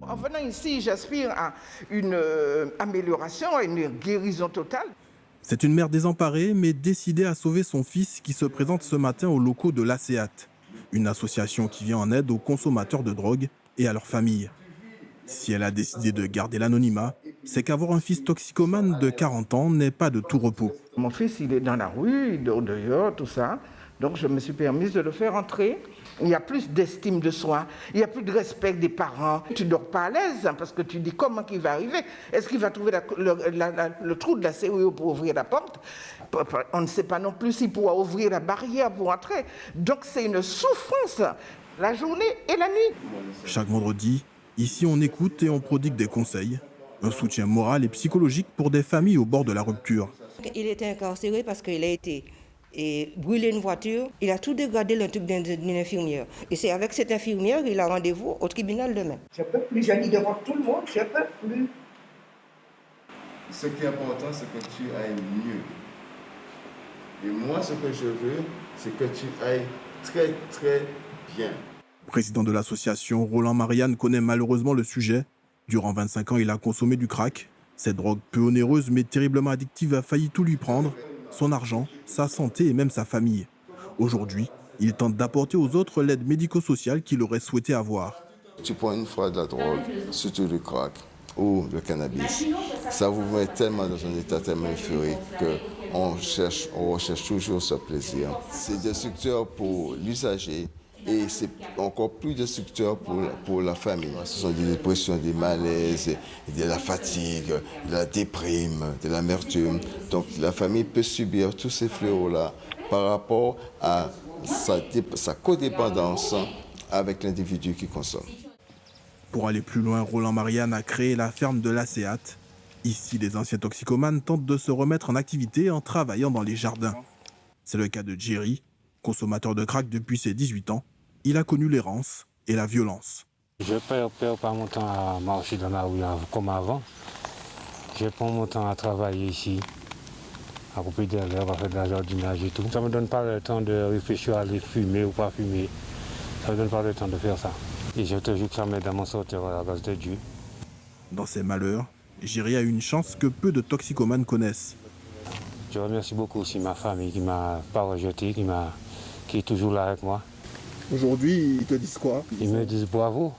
En venant ici, j'aspire à une amélioration, à une guérison totale. C'est une mère désemparée, mais décidée à sauver son fils qui se présente ce matin aux locaux de l'ACEAT, une association qui vient en aide aux consommateurs de drogue et à leurs familles. Si elle a décidé de garder l'anonymat, c'est qu'avoir un fils toxicomane de 40 ans n'est pas de tout repos. Mon fils, il est dans la rue, il dort dehors, tout ça. Donc je me suis permise de le faire entrer. Il y a plus d'estime de soi, il n'y a plus de respect des parents. Tu ne dors pas à l'aise hein, parce que tu dis comment il va arriver. Est-ce qu'il va trouver le trou de la serrure pour ouvrir la porte? On ne sait pas non plus s'il pourra ouvrir la barrière pour entrer. Donc c'est une souffrance, la journée et la nuit. Chaque vendredi, ici on écoute et on prodigue des conseils. Un soutien moral et psychologique pour des familles au bord de la rupture. Il était incarcéré parce qu'il a été brûlé une voiture. Il a tout dégradé le truc d'une infirmière. Et c'est avec cette infirmière qu'il a rendez-vous au tribunal demain. Je ne peux plus, je dis devant tout le monde, je ne peux plus. Ce qui est important, c'est que tu ailles mieux. Et moi, ce que je veux, c'est que tu ailles très, très bien. Président de l'association, Roland Marianne connaît malheureusement le sujet. Durant 25 ans, il a consommé du crack. Cette drogue peu onéreuse mais terriblement addictive a failli tout lui prendre. Son argent, sa santé et même sa famille. Aujourd'hui, il tente d'apporter aux autres l'aide médico-sociale qu'il aurait souhaité avoir. Tu prends une fois de la drogue, surtout le crack ou le cannabis, ça vous met tellement dans un état tellement euphorique qu'on recherche toujours ce plaisir. C'est destructeur pour l'usager et c'est encore plus destructeur pour la famille. Ce sont des dépressions, des malaises, de la fatigue, de la déprime, de l'amertume. Donc la famille peut subir tous ces fléaux-là par rapport à sa codépendance avec l'individu qui consomme. Pour aller plus loin, Roland Marianne a créé la ferme de l'ACEAT. Ici, les anciens toxicomanes tentent de se remettre en activité en travaillant dans les jardins. C'est le cas de Jerry, consommateur de crack depuis ses 18 ans. Il a connu l'errance et la violence. Je ne perds pas mon temps à marcher dans la rue comme avant. Je prends mon temps à travailler ici, à couper des herbes, à faire de la jardinage et tout. Ça ne me donne pas le temps de réfléchir à aller fumer ou pas fumer. Ça ne me donne pas le temps de faire ça. Et je te jure que ça m'aide à m'en sortir à la grâce de Dieu. Dans ses malheurs, Jerry a une chance que peu de toxicomanes connaissent. Je remercie beaucoup aussi ma famille qui ne m'a pas rejeté, qui est toujours là avec moi. Aujourd'hui, ils te disent quoi? Ils me disent bravo.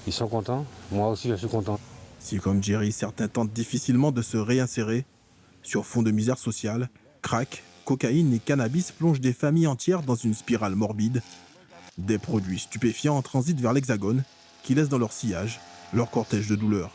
Ils sont contents. Moi aussi, je suis content. Si, comme Jerry, certains tentent difficilement de se réinsérer, sur fond de misère sociale, crack, cocaïne et cannabis plongent des familles entières dans une spirale morbide. Des produits stupéfiants en transit vers l'Hexagone qui laissent dans leur sillage leur cortège de douleurs.